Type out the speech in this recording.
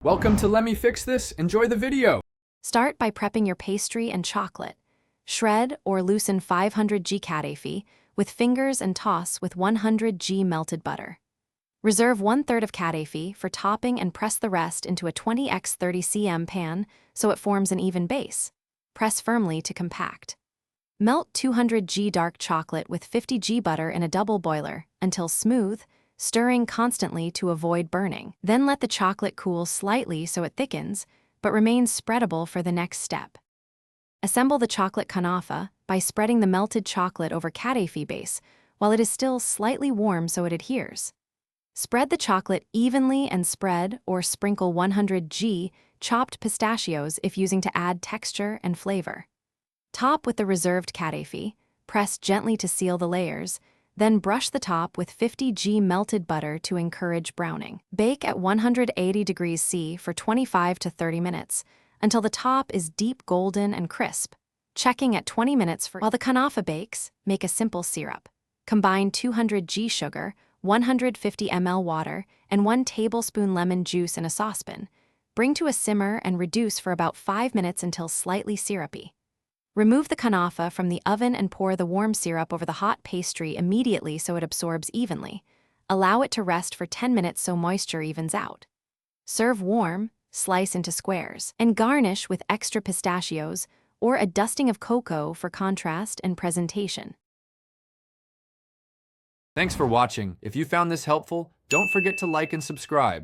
Welcome to Let Me Fix This. Enjoy the video. Start by prepping your pastry and chocolate. Shred or loosen 500 g kadafi with fingers and toss with 100 g melted butter. Reserve 1/3 of kadafi for topping and press the rest into a 20x 30 cm pan so it forms an even base. Press firmly to compact. Melt 200 g dark chocolate with 50 g butter in a double boiler until smooth, stirring constantly to avoid burning. Then let the chocolate cool slightly so it thickens, but remains spreadable for the next step. Assemble the chocolate kunafa by spreading the melted chocolate over kadafi base while it is still slightly warm so it adheres. Spread the chocolate evenly and spread or sprinkle 100 g chopped pistachios if using to add texture and flavor. Top with the reserved kadafi, press gently to seal the layers, then brush the top with 50 g melted butter to encourage browning. Bake at 180 degrees C for 25 to 30 minutes until the top is deep golden and crisp. Checking at 20 minutes while the kunafa bakes, make a simple syrup. Combine 200 g sugar, 150 ml water, and 1 tablespoon lemon juice in a saucepan. Bring to a simmer and reduce for about 5 minutes until slightly syrupy. Remove the kunafa from the oven and pour the warm syrup over the hot pastry immediately so it absorbs evenly. Allow it to rest for 10 minutes so moisture evens out. Serve warm, slice into squares, and garnish with extra pistachios or a dusting of cocoa for contrast and presentation. Thanks for watching. If you found this helpful, don't forget to like and subscribe.